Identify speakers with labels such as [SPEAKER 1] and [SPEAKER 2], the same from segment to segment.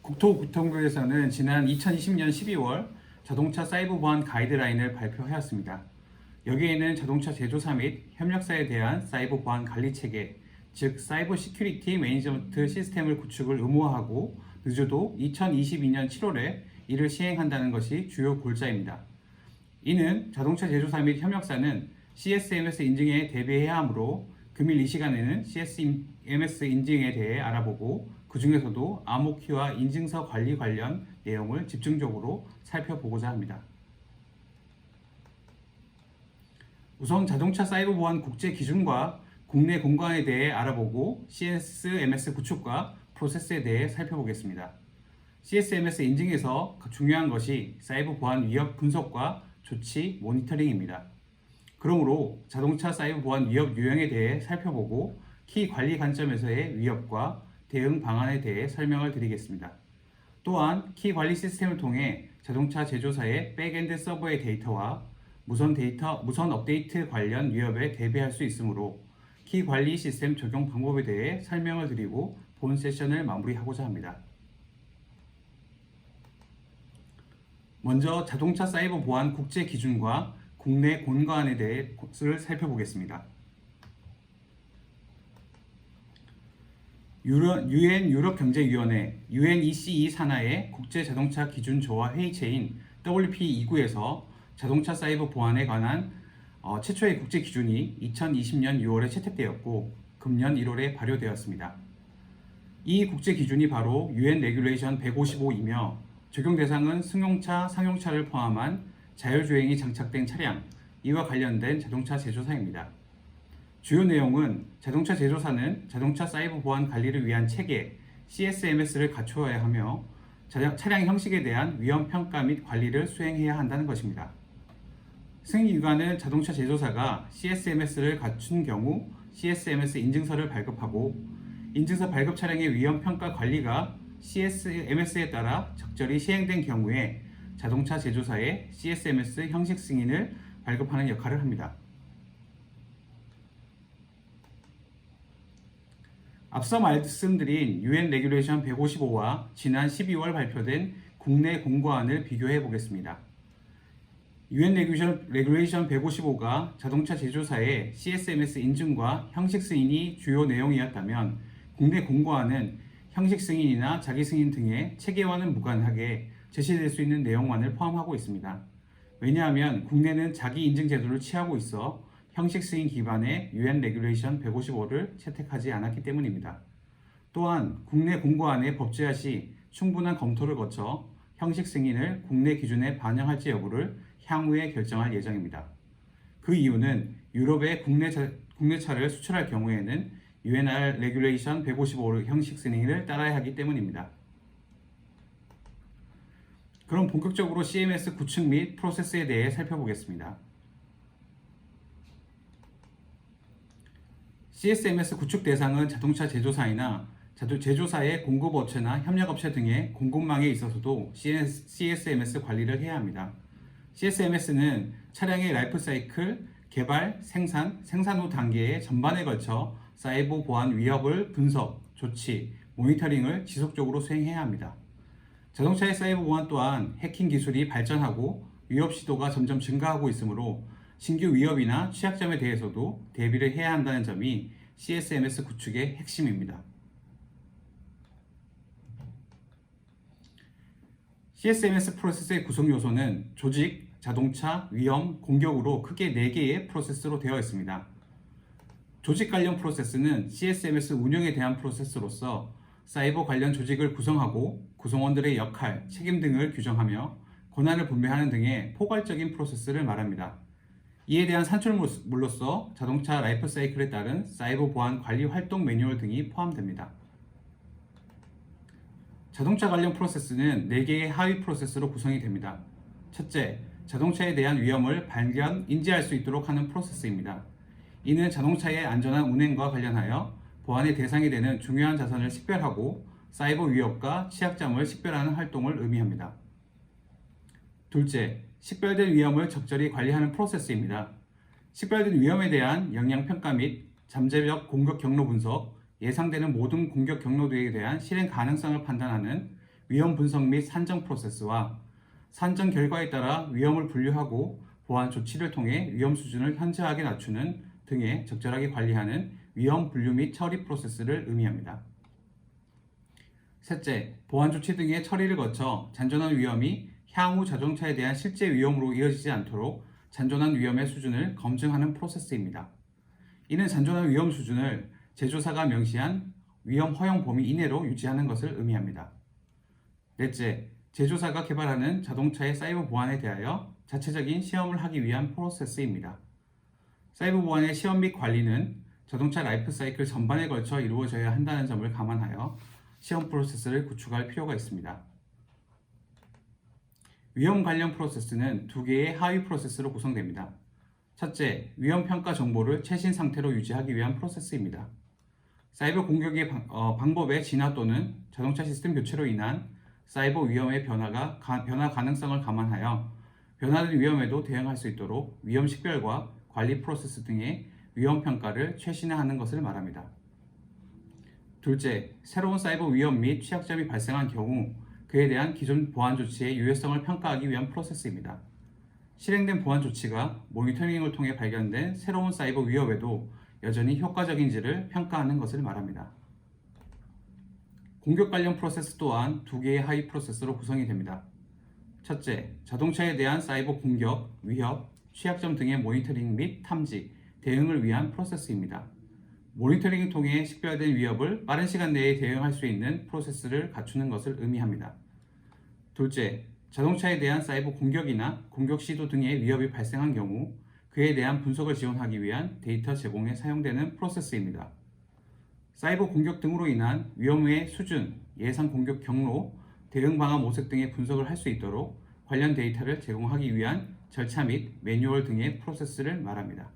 [SPEAKER 1] 국토교통부에서는 지난 2020년 12월 자동차 사이버 보안 가이드라인을 발표하였습니다. 여기에는 자동차 제조사 및 협력사에 대한 사이버 보안 관리 체계, 즉 사이버 시큐리티 매니지먼트 시스템을 구축을 의무화하고 늦어도 2022년 7월에 이를 시행한다는 것이 주요 골자입니다. 이는 자동차 제조사 및 협력사는 CSMS 인증에 대비해야 하므로 금일 이 시간에는 CSMS 인증에 대해 알아보고 그 중에서도 암호키와 인증서 관리 관련 내용을 집중적으로 살펴보고자 합니다. 우선 자동차 사이버 보안 국제 기준과 국내 공관에 대해 알아보고 CSMS 구축과 프로세스에 대해 살펴보겠습니다. CSMS 인증에서 중요한 것이 사이버 보안 위협 분석과 조치 모니터링입니다. 그러므로 자동차 사이버 보안 위협 유형에 대해 살펴보고 키 관리 관점에서의 위협과 대응 방안에 대해 설명을 드리겠습니다. 또한 키 관리 시스템을 통해 자동차 제조사의 백엔드 서버의 데이터와 무선 업데이트 관련 위협에 대비할 수 있으므로 키 관리 시스템 적용 방법에 대해 설명을 드리고 본 세션을 마무리하고자 합니다. 먼저 자동차 사이버 보안 국제 기준과 국내 공관에 대해 살펴보겠습니다. UN 유럽경제위원회 UNECE 산하의 국제 자동차 기준 조화 회의체인 WP29에서 자동차 사이버 보안에 관한 최초의 국제 기준이 2020년 6월에 채택되었고 금년 1월에 발효되었습니다. 이 국제 기준이 바로 UN 레귤레이션 155이며 적용 대상은 승용차, 상용차를 포함한 자율주행이 장착된 차량, 이와 관련된 자동차 제조사입니다. 주요 내용은 자동차 제조사는 자동차 사이버 보안 관리를 위한 체계 CSMS를 갖추어야 하며 차량 형식에 대한 위험 평가 및 관리를 수행해야 한다는 것입니다. 승인기관은 자동차 제조사가 CSMS를 갖춘 경우 CSMS 인증서를 발급하고 인증서 발급 차량의 위험 평가 관리가 CSMS에 따라 적절히 시행된 경우에 자동차 제조사의 CSMS 형식 승인을 발급하는 역할을 합니다. 앞서 말씀드린 UN 레귤레이션 155와 지난 12월 발표된 국내 공고안을 비교해 보겠습니다. UN 레귤레이션 155가 자동차 제조사의 CSMS 인증과 형식 승인이 주요 내용이었다면 국내 공고안은 형식 승인이나 자기 승인 등의 체계와는 무관하게 제시될 수 있는 내용만을 포함하고 있습니다. 왜냐하면 국내는 자기 인증 제도를 취하고 있어 형식 승인 기반의 UN 레귤레이션 155를 채택하지 않았기 때문입니다. 또한 국내 공고안의 법제화 시 충분한 검토를 거쳐 형식 승인을 국내 기준에 반영할지 여부를 향후에 결정할 예정입니다. 그 이유는 유럽에 국내 차를 수출할 경우에는 UN 레귤레이션 155 형식 승인을 따라야 하기 때문입니다. 그럼 본격적으로 CMS 구축 및 프로세스에 대해 살펴보겠습니다. CSMS 구축 대상은 자동차 제조사이나 제조사의 공급업체나 협력업체 등의 공급망에 있어서도 CSMS 관리를 해야 합니다. CSMS는 차량의 라이프 사이클, 개발, 생산 후 단계의 전반에 걸쳐 사이버 보안 위협을 분석, 조치, 모니터링을 지속적으로 수행해야 합니다. 자동차의 사이버 보안 또한 해킹 기술이 발전하고 위협 시도가 점점 증가하고 있으므로 신규 위협이나 취약점에 대해서도 대비를 해야 한다는 점이 CSMS 구축의 핵심입니다. CSMS 프로세스의 구성 요소는 조직, 자동차, 위험, 공격으로 크게 4개의 프로세스로 되어 있습니다. 조직 관련 프로세스는 CSMS 운영에 대한 프로세스로서 사이버 관련 조직을 구성하고 구성원들의 역할, 책임 등을 규정하며 권한을 분배하는 등의 포괄적인 프로세스를 말합니다. 이에 대한 산출물로서 자동차 라이프 사이클에 따른 사이버 보안 관리 활동 매뉴얼 등이 포함됩니다. 자동차 관련 프로세스는 4개의 하위 프로세스로 구성이 됩니다. 첫째, 자동차에 대한 위험을 발견, 인지할 수 있도록 하는 프로세스입니다. 이는 자동차의 안전한 운행과 관련하여 보안의 대상이 되는 중요한 자산을 식별하고 사이버 위협과 취약점을 식별하는 활동을 의미합니다. 둘째, 식별된 위험을 적절히 관리하는 프로세스입니다. 식별된 위험에 대한 영향평가 및 잠재적 공격 경로 분석, 예상되는 모든 공격 경로들에 대한 실행 가능성을 판단하는 위험 분석 및 산정 프로세스와 산정 결과에 따라 위험을 분류하고 보안 조치를 통해 위험 수준을 현저하게 낮추는 등의 적절하게 관리하는 위험 분류 및 처리 프로세스를 의미합니다. 셋째, 보안 조치 등의 처리를 거쳐 잔존한 위험이 향후 자동차에 대한 실제 위험으로 이어지지 않도록 잔존한 위험의 수준을 검증하는 프로세스입니다. 이는 잔존한 위험 수준을 제조사가 명시한 위험 허용 범위 이내로 유지하는 것을 의미합니다. 넷째, 제조사가 개발하는 자동차의 사이버 보안에 대하여 자체적인 시험을 하기 위한 프로세스입니다. 사이버 보안의 시험 및 관리는 자동차 라이프 사이클 전반에 걸쳐 이루어져야 한다는 점을 감안하여 시험 프로세스를 구축할 필요가 있습니다. 위험 관련 프로세스는 두 개의 하위 프로세스로 구성됩니다. 첫째, 위험 평가 정보를 최신 상태로 유지하기 위한 프로세스입니다. 사이버 공격의 방법의 진화 또는 자동차 시스템 교체로 인한 사이버 위험의 변화 가능성을 감안하여 변화된 위험에도 대응할 수 있도록 위험 식별과 관리 프로세스 등의 위험 평가를 최신화하는 것을 말합니다. 둘째, 새로운 사이버 위험 및 취약점이 발생한 경우 그에 대한 기존 보안 조치의 유효성을 평가하기 위한 프로세스입니다. 실행된 보안 조치가 모니터링을 통해 발견된 새로운 사이버 위협에도 여전히 효과적인지를 평가하는 것을 말합니다. 공격 관련 프로세스 또한 두 개의 하위 프로세스로 구성이 됩니다. 첫째, 자동차에 대한 사이버 공격, 위협, 취약점 등의 모니터링 및 탐지, 대응을 위한 프로세스입니다. 모니터링을 통해 식별된 위협을 빠른 시간 내에 대응할 수 있는 프로세스를 갖추는 것을 의미합니다. 둘째, 자동차에 대한 사이버 공격이나 공격 시도 등의 위협이 발생한 경우 그에 대한 분석을 지원하기 위한 데이터 제공에 사용되는 프로세스입니다. 사이버 공격 등으로 인한 위험의 수준, 예상 공격 경로, 대응 방안 모색 등의 분석을 할 수 있도록 관련 데이터를 제공하기 위한 절차 및 매뉴얼 등의 프로세스를 말합니다.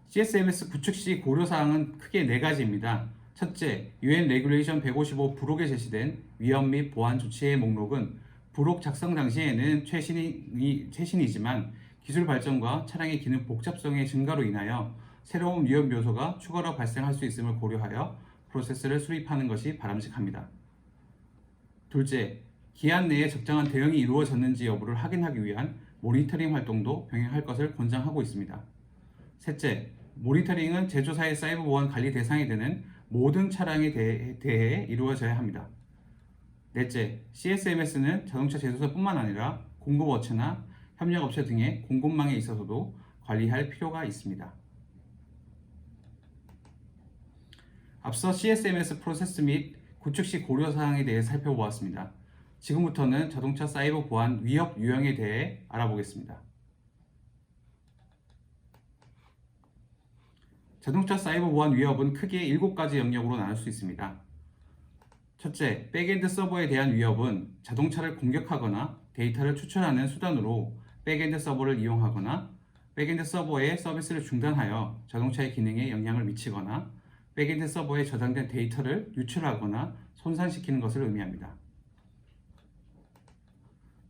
[SPEAKER 1] CSMS 구축 시 고려사항은 크게 네 가지입니다. 첫째, UN 레귤레이션 155 부록에 제시된 위험 및 보안 조치의 목록은 부록 작성 당시에는 최신이지만 기술 발전과 차량의 기능 복잡성의 증가로 인하여 새로운 위험 요소가 추가로 발생할 수 있음을 고려하여 프로세스를 수립하는 것이 바람직합니다. 둘째, 기한 내에 적정한 대응이 이루어졌는지 여부를 확인하기 위한 모니터링 활동도 병행할 것을 권장하고 있습니다. 셋째, 모니터링은 제조사의 사이버 보안 관리 대상이 되는 모든 차량에 대해 이루어져야 합니다. 넷째, CSMS는 자동차 제조사뿐만 아니라 공급업체나 협력업체 등의 공급망에 있어서도 관리할 필요가 있습니다. 앞서 CSMS 프로세스 및 구축 시 고려사항에 대해 살펴보았습니다. 지금부터는 자동차 사이버 보안 위협 유형에 대해 알아보겠습니다. 자동차 사이버 보안 위협은 크게 7가지 영역으로 나눌 수 있습니다. 첫째, 백엔드 서버에 대한 위협은 자동차를 공격하거나 데이터를 추출하는 수단으로 백엔드 서버를 이용하거나 백엔드 서버의 서비스를 중단하여 자동차의 기능에 영향을 미치거나 백엔드 서버에 저장된 데이터를 유출하거나 손상시키는 것을 의미합니다.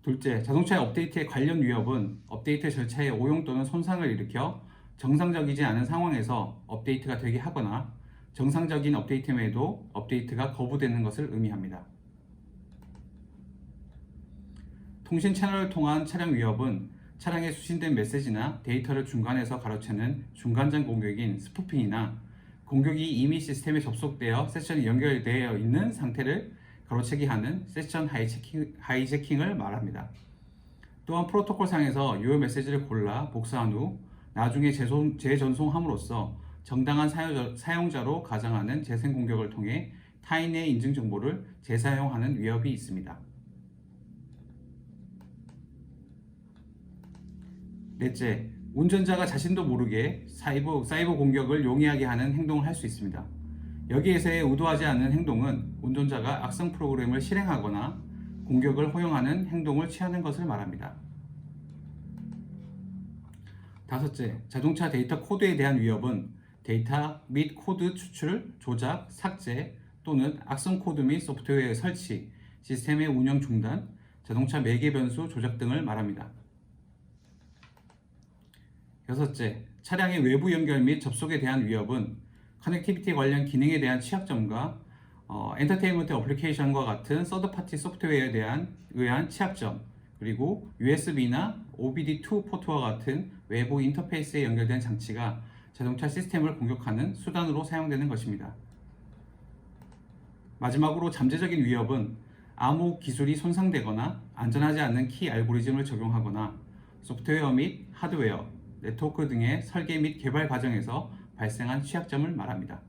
[SPEAKER 1] 둘째, 자동차의 업데이트에 관련 위협은 업데이트 절차의 오용 또는 손상을 일으켜 정상적이지 않은 상황에서 업데이트가 되게 하거나 정상적인 업데이트임에도 업데이트가 거부되는 것을 의미합니다. 통신 채널을 통한 차량 위협은 차량에 수신된 메시지나 데이터를 중간에서 가로채는 중간장 공격인 스푸핑이나 공격이 이미 시스템에 접속되어 세션이 연결되어 있는 상태를 가로채기 하는 세션 하이제킹을 말합니다. 또한 프로토콜상에서 유효 메시지를 골라 복사한 후 나중에 재전송함으로써 정당한 사용자로 가정하는 재생 공격을 통해 타인의 인증 정보를 재사용하는 위협이 있습니다. 넷째, 운전자가 자신도 모르게 사이버 공격을 용이하게 하는 행동을 할 수 있습니다. 여기에서의 의도하지 않는 행동은 운전자가 악성 프로그램을 실행하거나 공격을 허용하는 행동을 취하는 것을 말합니다. 다섯째, 자동차 데이터 코드에 대한 위협은 데이터 및 코드 추출, 조작, 삭제 또는 악성 코드 및 소프트웨어의 설치, 시스템의 운영 중단, 자동차 매개 변수 조작 등을 말합니다. 여섯째, 차량의 외부 연결 및 접속에 대한 위협은 커넥티비티 관련 기능에 대한 취약점과 엔터테인먼트 어플리케이션과 같은 서드파티 소프트웨어에 의한 취약점, 그리고 USB나 OBD2 포트와 같은 외부 인터페이스에 연결된 장치가 자동차 시스템을 공격하는 수단으로 사용되는 것입니다. 마지막으로 잠재적인 위협은 암호 기술이 손상되거나 안전하지 않는 키 알고리즘을 적용하거나 소프트웨어 및 하드웨어, 네트워크 등의 설계 및 개발 과정에서 발생한 취약점을 말합니다.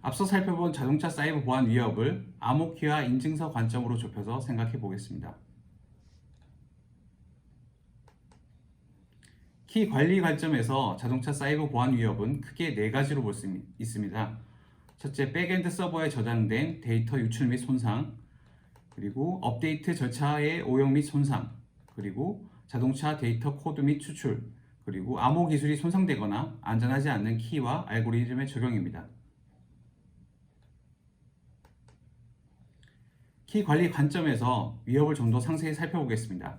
[SPEAKER 1] 앞서 살펴본 자동차 사이버 보안 위협을 암호키와 인증서 관점으로 좁혀서 생각해 보겠습니다. 키 관리 관점에서 자동차 사이버 보안 위협은 크게 네 가지로 볼 수 있습니다. 첫째, 백엔드 서버에 저장된 데이터 유출 및 손상, 그리고 업데이트 절차의 오용 및 손상, 그리고 자동차 데이터 코드 및 추출, 그리고 암호 기술이 손상되거나 안전하지 않는 키와 알고리즘의 적용입니다. 키 관리 관점에서 위협을 좀 더 상세히 살펴보겠습니다.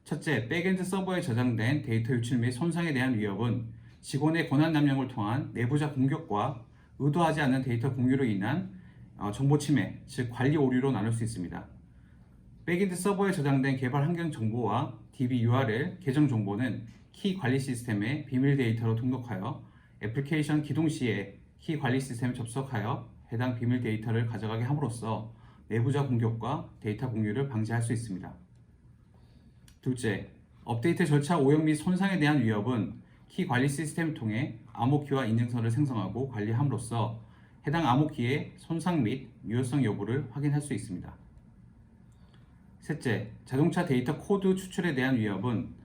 [SPEAKER 1] 첫째, 백엔드 서버에 저장된 데이터 유출 및 손상에 대한 위협은 직원의 권한 남용을 통한 내부자 공격과 의도하지 않는 데이터 공유로 인한 정보 침해, 즉 관리 오류로 나눌 수 있습니다. 백엔드 서버에 저장된 개발 환경 정보와 DB URL 계정 정보는 키 관리 시스템에 비밀 데이터로 등록하여 애플리케이션 기동 시에 키 관리 시스템에 접속하여 해당 비밀 데이터를 가져가게 함으로써 내부자 공격과 데이터 공유를 방지할 수 있습니다. 둘째, 업데이트 절차 오염 및 손상에 대한 위협은 키 관리 시스템을 통해 암호키와 인증서를 생성하고 관리함으로써 해당 암호키의 손상 및 유효성 여부를 확인할 수 있습니다. 셋째, 자동차 데이터 코드 추출에 대한 위협은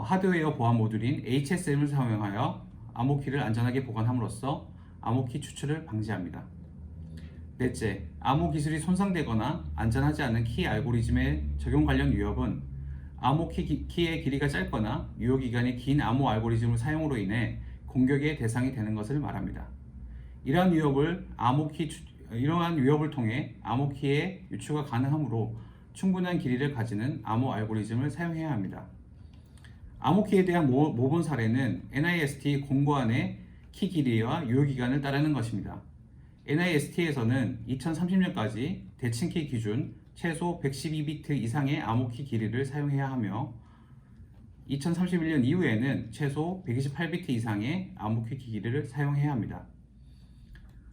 [SPEAKER 1] 하드웨어 보안 모듈인 HSM을 사용하여 암호키를 안전하게 보관함으로써 암호키 추출을 방지합니다. 넷째, 암호 기술이 손상되거나 안전하지 않은 키 알고리즘의 적용 관련 위협은 암호 키의 길이가 짧거나 유효기간이 긴 암호 알고리즘을 사용으로 인해 공격의 대상이 되는 것을 말합니다. 이러한 위협을 통해 암호 키의 유추가 가능하므로 충분한 길이를 가지는 암호 알고리즘을 사용해야 합니다. 암호 키에 대한 모범 사례는 NIST 공고안의 키 길이와 유효기간을 따르는 것입니다. NIST에서는 2030년까지 대칭키 기준 최소 112비트 이상의 암호키 길이를 사용해야 하며 2031년 이후에는 최소 128비트 이상의 암호키 길이를 사용해야 합니다.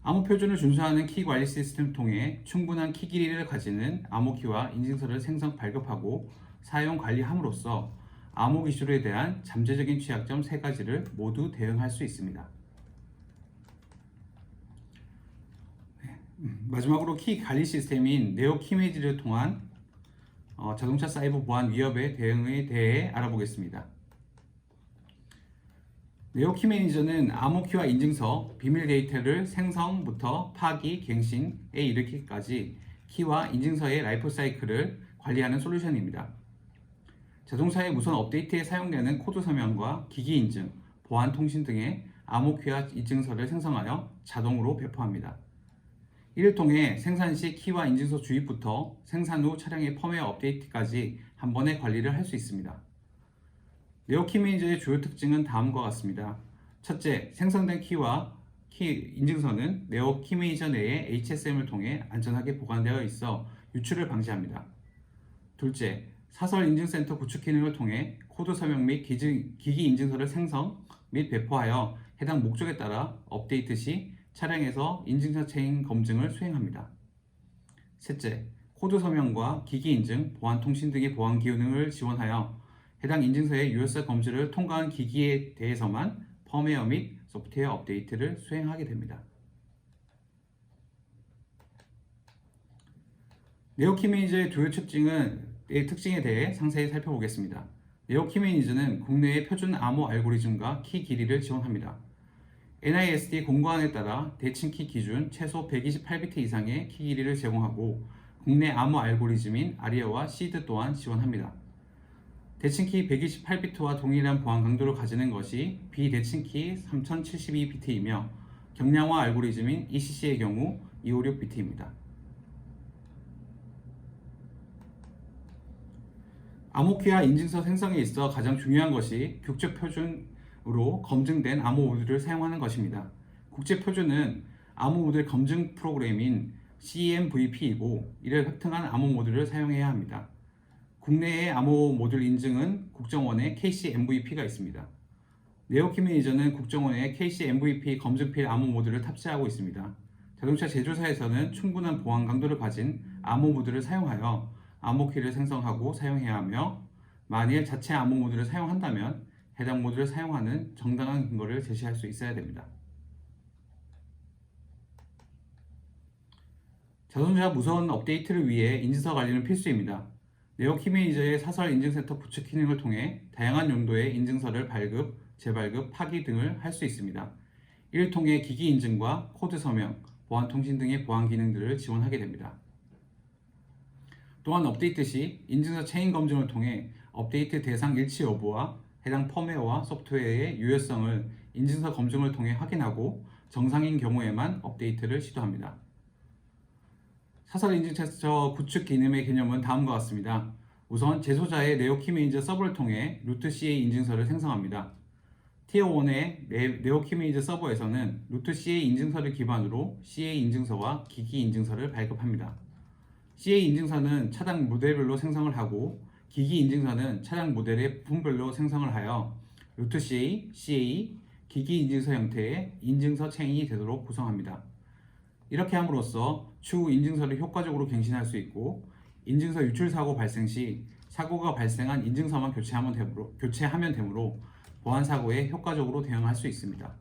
[SPEAKER 1] 암호 표준을 준수하는 키 관리 시스템을 통해 충분한 키 길이를 가지는 암호키와 인증서를 생성 발급하고 사용 관리함으로써 암호 기술에 대한 잠재적인 취약점 3가지를 모두 대응할 수 있습니다. 마지막으로 키 관리 시스템인 네오 키메이지를 통한 자동차 사이버 보안 위협의 대응에 대해 알아보겠습니다. 네오 키 매니저는 암호키와 인증서, 비밀 데이터를 생성부터 파기, 갱신에 이르기까지 키와 인증서의 라이프 사이클을 관리하는 솔루션입니다. 자동차의 무선 업데이트에 사용되는 코드 서명과 기기 인증, 보안 통신 등의 암호키와 인증서를 생성하여 자동으로 배포합니다. 이를 통해 생산 시 키와 인증서 주입부터 생산 후 차량의 펌웨어 업데이트까지 한 번에 관리를 할 수 있습니다. 네오 키 매니저의 주요 특징은 다음과 같습니다. 첫째, 생성된 키와 키 인증서는 네오 키 매니저 내의 HSM을 통해 안전하게 보관되어 있어 유출을 방지합니다. 둘째, 사설 인증센터 구축 기능을 통해 코드 서명 및 기기 인증서를 생성 및 배포하여 해당 목적에 따라 업데이트 시 차량에서 인증서 체인 검증을 수행합니다. 셋째, 코드 서명과 기기 인증, 보안 통신 등의 보안 기능을 지원하여 해당 인증서의 유효성 검증을 통과한 기기에 대해서만 펌웨어 및 소프트웨어 업데이트를 수행하게 됩니다. 네오 키 매니저의 주요 특징에 대해 상세히 살펴보겠습니다. 네오 키 매니저는 국내의 표준 암호 알고리즘과 키 길이를 지원합니다. NIST 공고안에 따라 대칭키 기준 최소 128비트 이상의 키 길이를 제공하고 국내 암호 알고리즘인 아리아와 시드 또한 지원합니다. 대칭키 128비트와 동일한 보안 강도를 가지는 것이 비대칭키 3072비트이며 경량화 알고리즘인 ECC의 경우 256비트입니다. 암호키와 인증서 생성에 있어 가장 중요한 것이 국제 표준 검증된 암호 모듈을 사용하는 것입니다. 국제 표준은 암호 모듈 검증 프로그램인 CMVP이고 이를 획득한 암호 모듈을 사용해야 합니다. 국내의 암호 모듈 인증은 국정원에 KCMVP가 있습니다. 네오키 매니저는 국정원에 KCMVP 검증필 암호 모듈을 탑재하고 있습니다. 자동차 제조사에서는 충분한 보안 강도를 가진 암호 모듈을 사용하여 암호키를 생성하고 사용해야 하며, 만일 자체 암호 모듈을 사용한다면 해당 모듈을 사용하는 정당한 근거를 제시할 수 있어야 됩니다. 자동차 무선 업데이트를 위해 인증서 관리는 필수입니다. 네오키 매니저의 사설 인증센터 구축 기능을 통해 다양한 용도의 인증서를 발급, 재발급, 파기 등을 할 수 있습니다. 이를 통해 기기 인증과 코드 서명, 보안 통신 등의 보안 기능들을 지원하게 됩니다. 또한 업데이트 시 인증서 체인 검증을 통해 업데이트 대상 일치 여부와 해당 펌웨어와 소프트웨어의 유효성을 인증서 검증을 통해 확인하고 정상인 경우에만 업데이트를 시도합니다. 사설 인증센터 구축 기능의 개념은 다음과 같습니다. 우선 제소자의 네오키 매니저 서버를 통해 루트 CA 인증서를 생성합니다. 티어1의 네오키 매니저 서버에서는 루트 CA 인증서를 기반으로 CA 인증서와 기기 인증서를 발급합니다. CA 인증서는 차량 모델별로 생성을 하고 기기 인증서는 차량 모델의 부분별로 생성을 하여 루트 CA, CA, 기기 인증서 형태의 인증서 체인이 되도록 구성합니다. 이렇게 함으로써 추후 인증서를 효과적으로 갱신할 수 있고, 인증서 유출 사고 발생 시 사고가 발생한 인증서만 교체하면 되므로 보안 사고에 효과적으로 대응할 수 있습니다.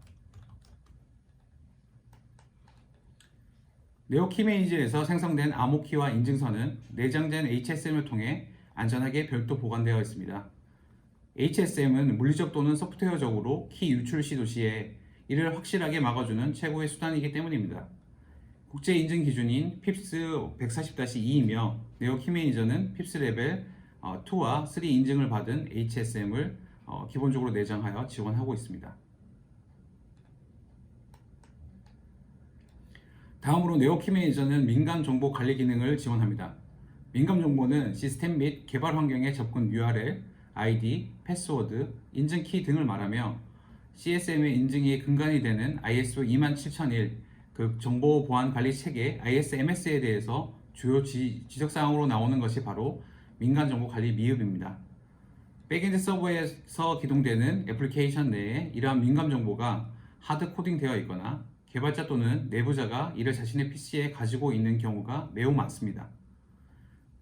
[SPEAKER 1] 네오키 매니저에서 생성된 암호키와 인증서는 내장된 HSM을 통해 안전하게 별도 보관되어 있습니다. HSM은 물리적 또는 소프트웨어적으로 키 유출 시도 시에 이를 확실하게 막아주는 최고의 수단이기 때문입니다. 국제 인증 기준인 PIPS 140-2이며 네오키 매니저는 PIPS 레벨 2와 3 인증을 받은 HSM을 기본적으로 내장하여 지원하고 있습니다. 다음으로 네오키 매니저는 민감 정보 관리 기능을 지원합니다. 민감 정보는 시스템 및 개발 환경의 접근 URL, ID, 패스워드, 인증 키 등을 말하며 CSM의 인증이 근간이 되는 ISO 27001 정보 보안 관리 체계 ISMS에 대해서 주요 지적사항으로 나오는 것이 바로 민간 정보 관리 미흡입니다. 백엔드 서버에서 기동되는 애플리케이션 내에 이러한 민감 정보가 하드 코딩되어 있거나 개발자 또는 내부자가 이를 자신의 PC에 가지고 있는 경우가 매우 많습니다.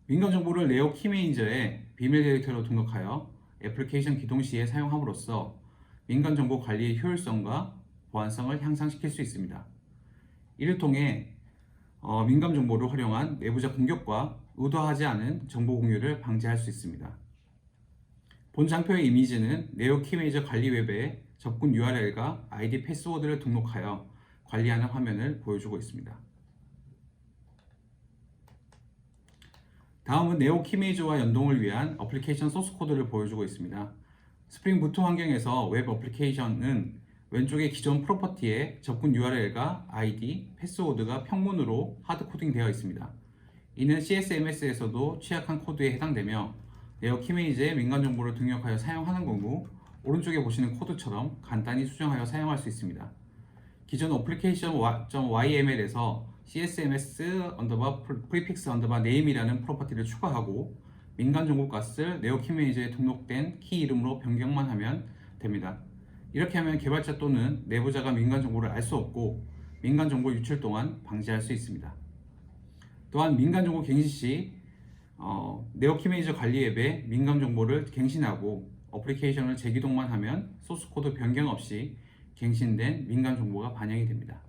[SPEAKER 1] 민감 정보를 네오키 매니저에 비밀 데이터로 등록하여 애플리케이션 기동 시에 사용함으로써 민감 정보 관리의 효율성과 보안성을 향상시킬 수 있습니다. 이를 통해 민감 정보를 활용한 내부자 공격과 의도하지 않은 정보 공유를 방지할 수 있습니다. 본 장표의 이미지는 네오키 매니저 관리 웹에 접근 URL과 ID 패스워드를 등록하여 관리하는 화면을 보여주고 있습니다. 다음은 네오키 매니저와 연동을 위한 어플리케이션 소스 코드를 보여주고 있습니다. 스프링 부트 환경에서 웹 어플리케이션은 왼쪽의 기존 프로퍼티에 접근 URL과 ID, 패스워드가 평문으로 하드 코딩되어 있습니다. 이는 CSMS에서도 취약한 코드에 해당되며 네오키 매니저의 민감 정보를 등록하여 사용하는 경우 오른쪽에 보시는 코드처럼 간단히 수정하여 사용할 수 있습니다. 기존 application.yml에서 CSMS_prefix_name이라는 프로퍼티를 추가하고 민간 정보 값을 네오키 매니저에 등록된 키 이름으로 변경만 하면 됩니다. 이렇게 하면 개발자 또는 내부자가 민간 정보를 알 수 없고 민간 정보 유출 또한 방지할 수 있습니다. 또한 민간 정보 갱신 시 네오키 매니저 관리 앱에 민감 정보를 갱신하고 어플리케이션을 재기동만 하면 소스 코드 변경 없이 갱신된 민감 정보가 반영이 됩니다.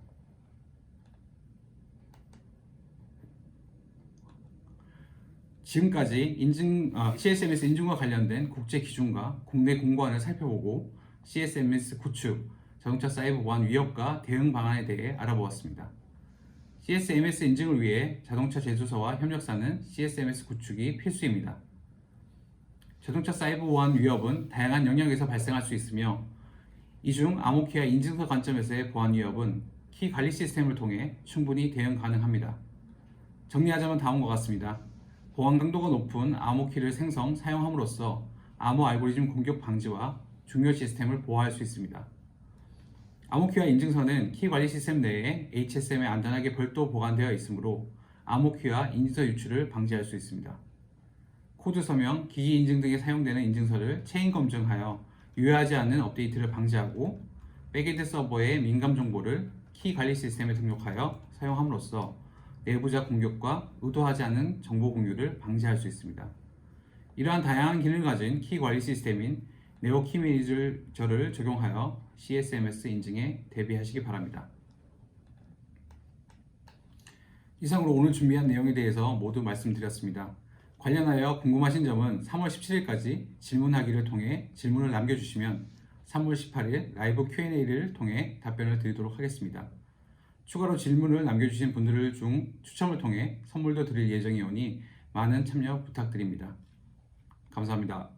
[SPEAKER 1] 지금까지 CSMS 인증과 관련된 국제 기준과 국내 공고안을 살펴보고 CSMS 구축, 자동차 사이버 보안 위협과 대응 방안에 대해 알아보았습니다. CSMS 인증을 위해 자동차 제조사와 협력사는 CSMS 구축이 필수입니다. 자동차 사이버 보안 위협은 다양한 영역에서 발생할 수 있으며 이 중 암호키와 인증서 관점에서의 보안 위협은 키 관리 시스템을 통해 충분히 대응 가능합니다. 정리하자면 다음과 같습니다. 보안 강도가 높은 암호키를 사용함으로써 암호 알고리즘 공격 방지와 중요 시스템을 보호할 수 있습니다. 암호키와 인증서는 키 관리 시스템 내에 HSM에 안전하게 별도 보관되어 있으므로 암호키와 인증서 유출을 방지할 수 있습니다. 코드 서명, 기기 인증 등에 사용되는 인증서를 체인 검증하여 유효하지 않는 업데이트를 방지하고 백엔드 서버의 민감 정보를 키 관리 시스템에 등록하여 사용함으로써 내부자 공격과 의도하지 않은 정보 공유를 방지할 수 있습니다. 이러한 다양한 기능을 가진 키 관리 시스템인 네오 키 매니저를 적용하여 CSMS 인증에 대비하시기 바랍니다. 이상으로 오늘 준비한 내용에 대해서 모두 말씀드렸습니다. 관련하여 궁금하신 점은 3월 17일까지 질문하기를 통해 질문을 남겨주시면 3월 18일 라이브 Q&A를 통해 답변을 드리도록 하겠습니다. 추가로 질문을 남겨주신 분들 중 추첨을 통해 선물도 드릴 예정이오니 많은 참여 부탁드립니다. 감사합니다.